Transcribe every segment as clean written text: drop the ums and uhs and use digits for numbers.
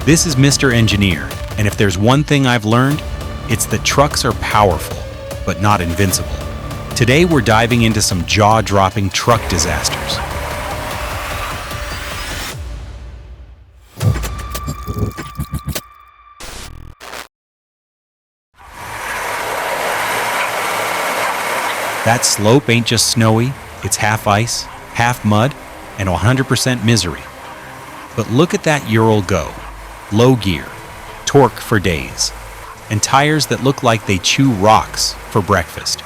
This is Mr. Engineer, and if there's one thing I've learned, it's that trucks are powerful, but not invincible. Today we're diving into some jaw-dropping truck disasters. That slope ain't just snowy, it's half ice, half mud, and 100% misery. But look at that Ural go. Low gear, torque for days, and tires that look like they chew rocks for breakfast.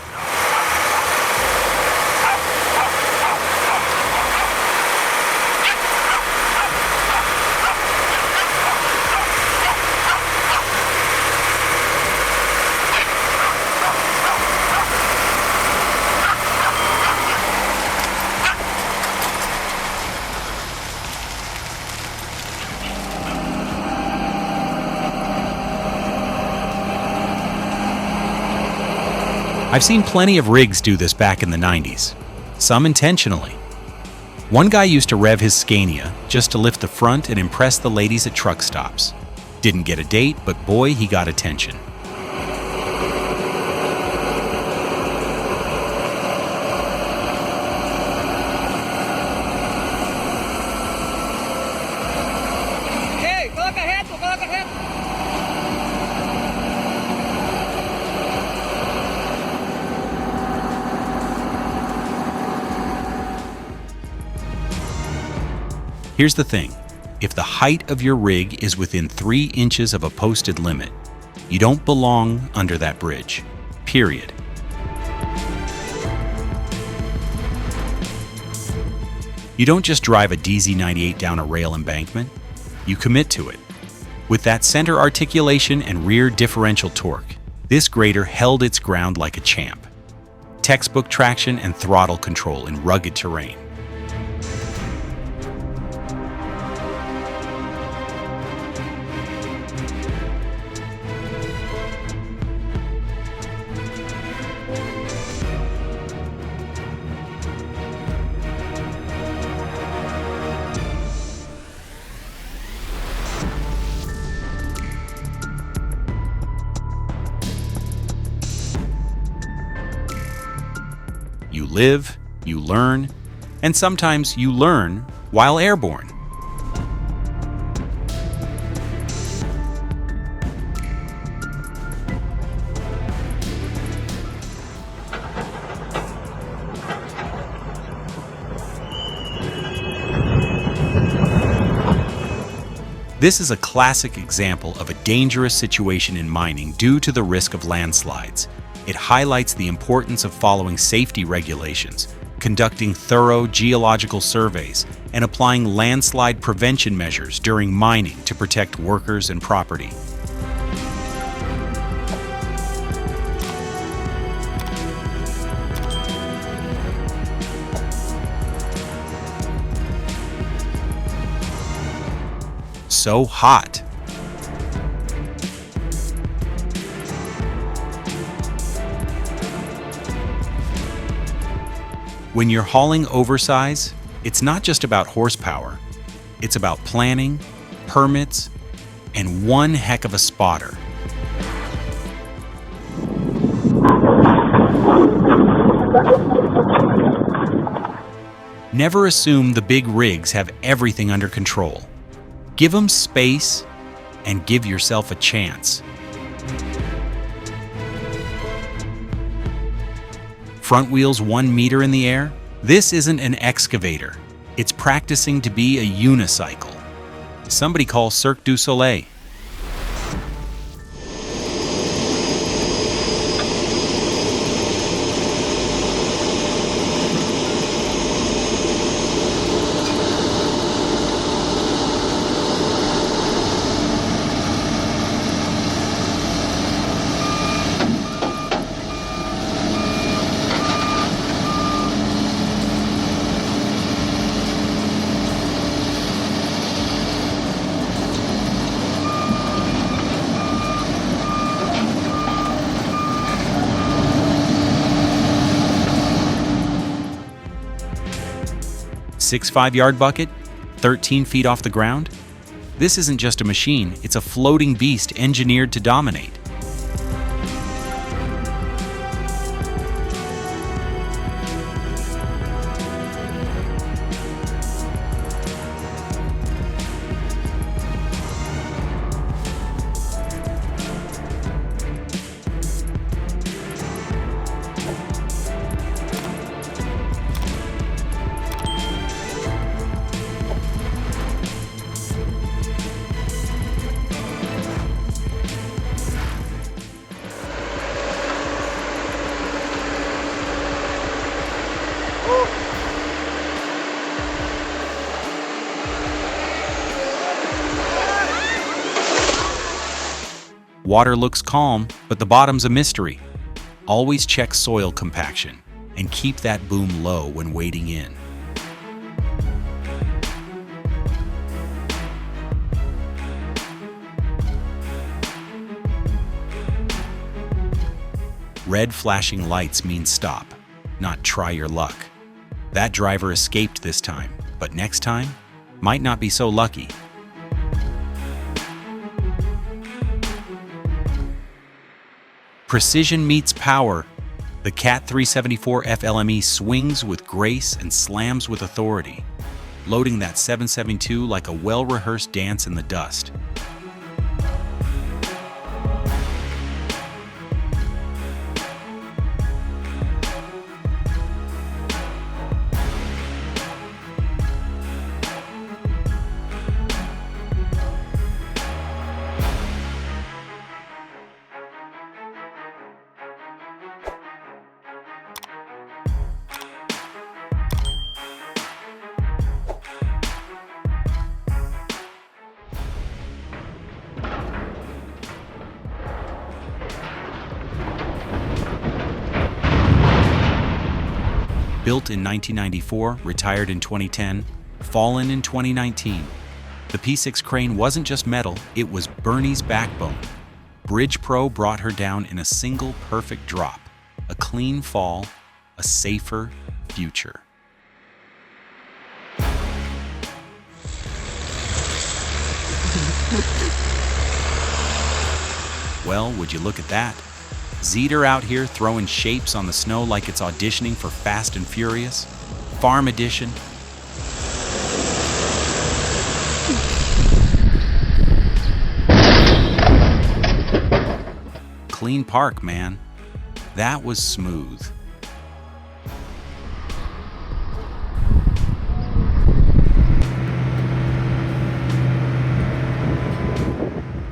I've seen plenty of rigs do this back in the 90s, some intentionally. One guy used to rev his Scania just to lift the front and impress the ladies at truck stops. Didn't get a date, but boy, he got attention. Here's the thing, if the height of your rig is within 3 inches of a posted limit, you don't belong under that bridge, period. You don't just drive a DZ98 down a rail embankment, you commit to it. With that center articulation and rear differential torque, this grader held its ground like a champ. Textbook traction and throttle control in rugged terrain. You live, you learn, and sometimes you learn while airborne. This is a classic example of a dangerous situation in mining due to the risk of landslides. It highlights the importance of following safety regulations, conducting thorough geological surveys, and applying landslide prevention measures during mining to protect workers and property. So hot. When you're hauling oversize, it's not just about horsepower. It's about planning, permits, and one heck of a spotter. Never assume the big rigs have everything under control. Give them space and give yourself a chance. Front wheels 1 meter in the air? This isn't an excavator. It's practicing to be a unicycle. Somebody call Cirque du Soleil. 6 5-yard bucket? 13 feet off the ground? This isn't just a machine, it's a floating beast engineered to dominate. Water looks calm, but the bottom's a mystery. Always check soil compaction and keep that boom low when wading in. Red flashing lights mean stop, not try your luck. That driver escaped this time, but next time might not be so lucky. Precision meets power. The CAT 374 FLME swings with grace and slams with authority, loading that 772 like a well-rehearsed dance in the dust. Built in 1994, retired in 2010, fallen in 2019. The P6 crane wasn't just metal, it was Bernie's backbone. Bridge Pro brought her down in a single perfect drop, a clean fall, a safer future. Well, would you look at that? Zeter out here throwing shapes on the snow like it's auditioning for Fast and Furious. Farm Edition. Clean park, man. That was smooth.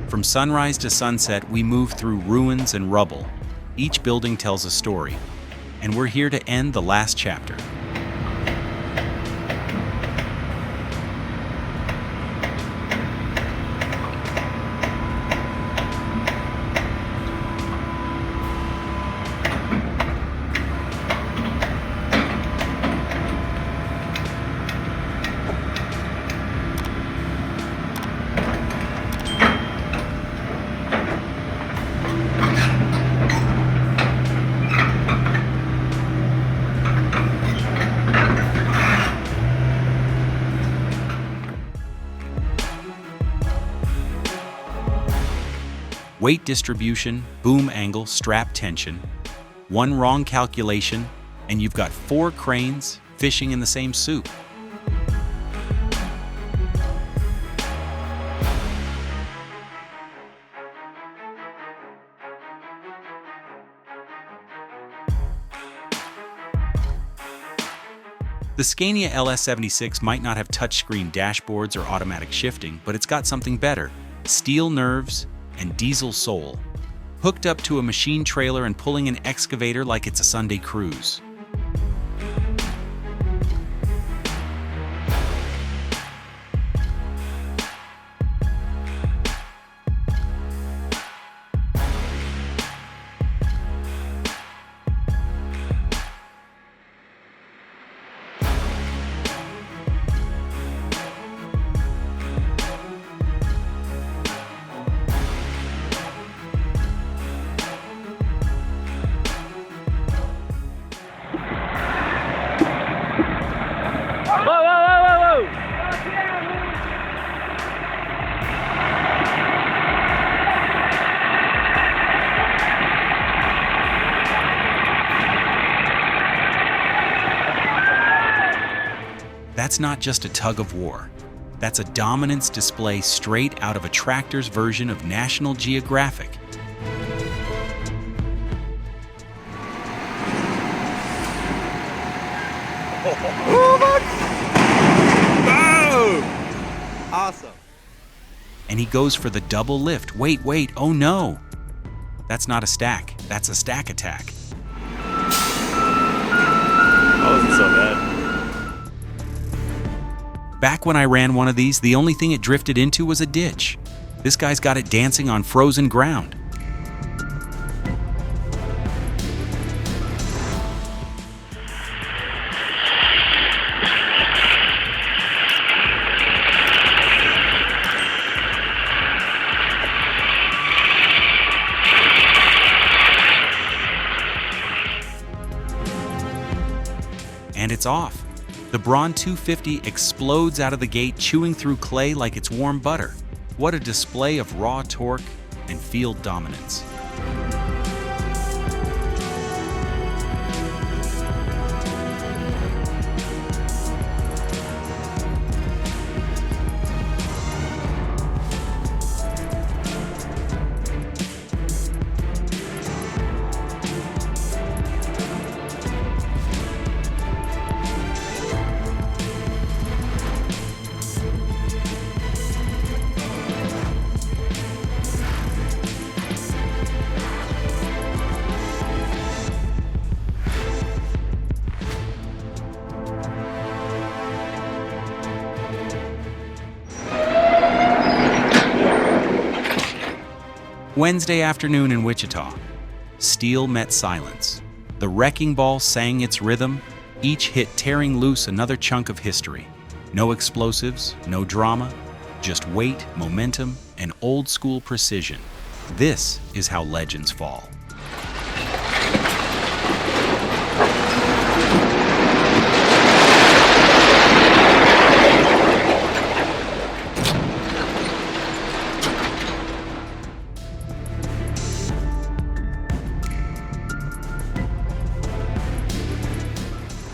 From sunrise to sunset, we move through ruins and rubble. Each building tells a story, and we're here to end the last chapter. Weight distribution, boom angle, strap tension. One wrong calculation, and you've got 4 cranes fishing in the same soup. The Scania LS76 might not have touchscreen dashboards or automatic shifting, but it's got something better: steel nerves and diesel soul, hooked up to a machine trailer and pulling an excavator like it's a Sunday cruise. That's not just a tug of war. That's a dominance display straight out of a tractor's version of National Geographic. Oh! Awesome. And he goes for the double lift. Wait, oh no! That's not a stack, that's a stack attack. That wasn't so bad. Back when I ran one of these, the only thing it drifted into was a ditch. This guy's got it dancing on frozen ground. And it's off. The Braun 250 explodes out of the gate, chewing through clay like it's warm butter. What a display of raw torque and field dominance. Wednesday afternoon in Wichita. Steel met silence. The wrecking ball sang its rhythm, each hit tearing loose another chunk of history. No explosives, no drama, just weight, momentum, and old-school precision. This is how legends fall.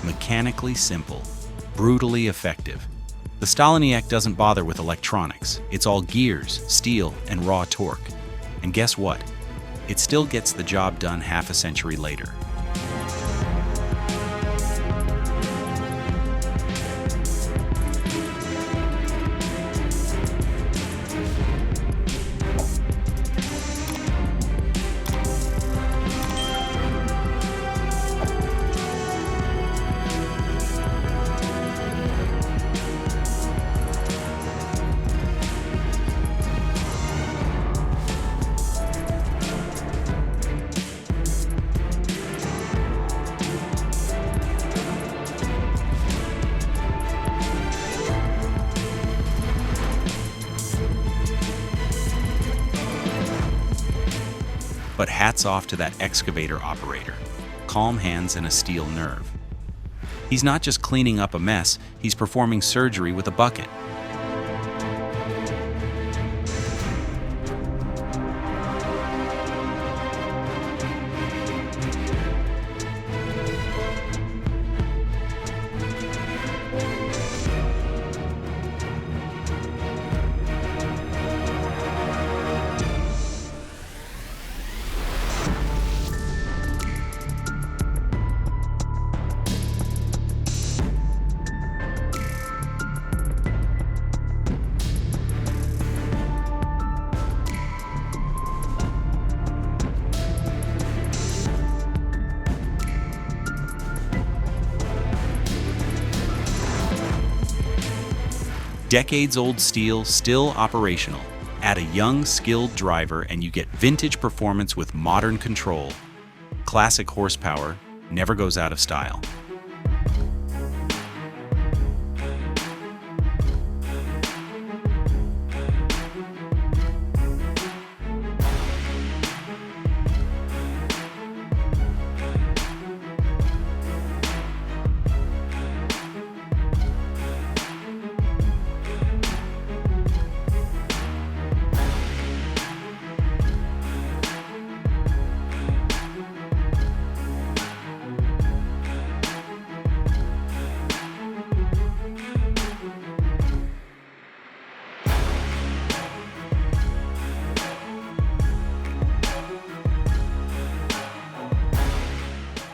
Mechanically simple, brutally effective. The Stoloniec doesn't bother with electronics. It's all gears, steel, and raw torque. And guess what? It still gets the job done half a century later. But hats off to that excavator operator. Calm hands and a steel nerve. He's not just cleaning up a mess, he's performing surgery with a bucket. Decades-old steel still operational. Add a young, skilled driver and you get vintage performance with modern control. Classic horsepower never goes out of style.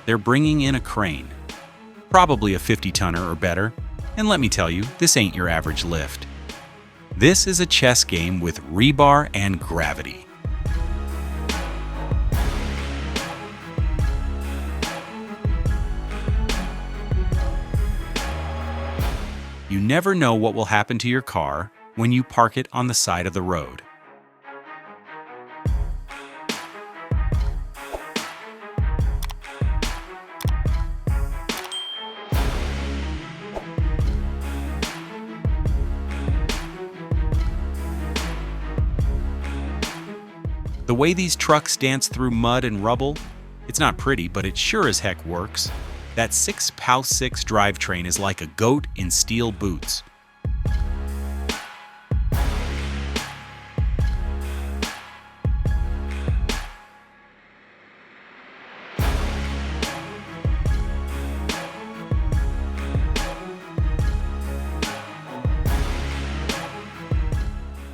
they're bringing in a crane. Probably a 50-tonner or better. And let me tell you, this ain't your average lift. This is a chess game with rebar and gravity. You never know what will happen to your car when you park it on the side of the road. The way these trucks dance through mud and rubble, it's not pretty, but it sure as heck works. That 6x6 drivetrain is like a goat in steel boots.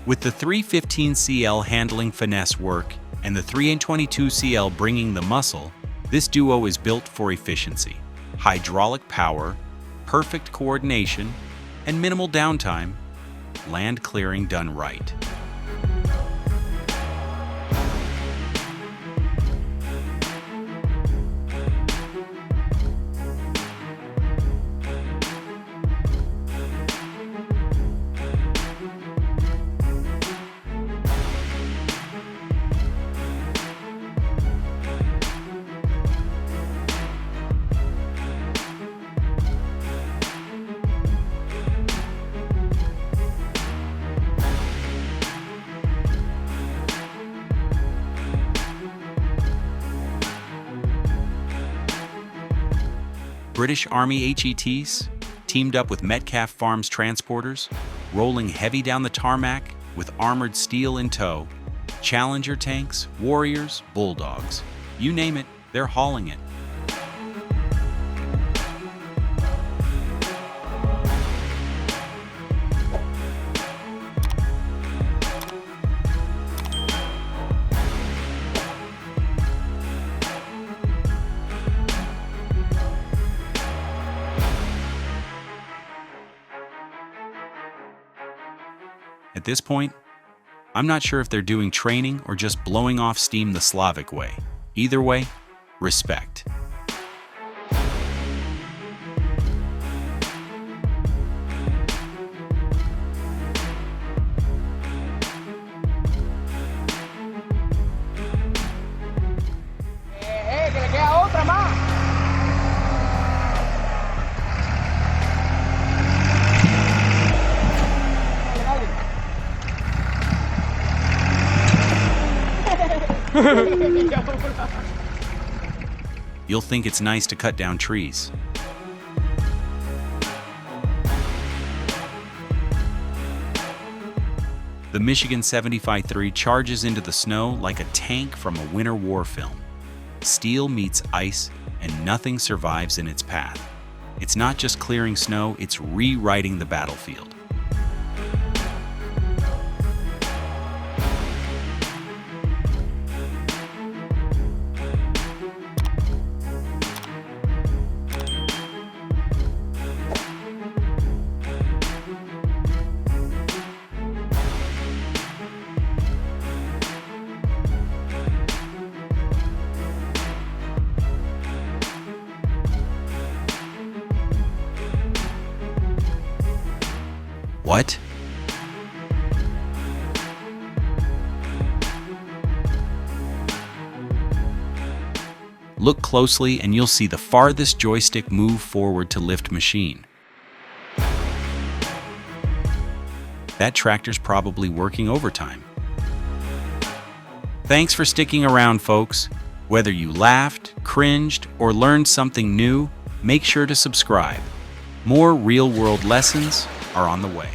With the 315CL handling finesse work and the 322CL bringing the muscle, this duo is built for efficiency, hydraulic power, perfect coordination, and minimal downtime, land clearing done right. British Army HETs, teamed up with Metcalf Farms transporters, rolling heavy down the tarmac with armored steel in tow. Challenger tanks, Warriors, Bulldogs, you name it, they're hauling it. At this point, I'm not sure if they're doing training or just blowing off steam the Slavic way. Either way, respect. Que le queda otra más. You'll think it's nice to cut down trees. The Michigan 75-3 charges into the snow like a tank from a winter war film. Steel meets ice, and nothing survives in its path. It's not just clearing snow, it's rewriting the battlefield. What? Look closely and you'll see the farthest joystick move forward to lift machine. That tractor's probably working overtime. Thanks for sticking around, folks. Whether you laughed, cringed, or learned something new, make sure to subscribe. More real-world lessons are on the way.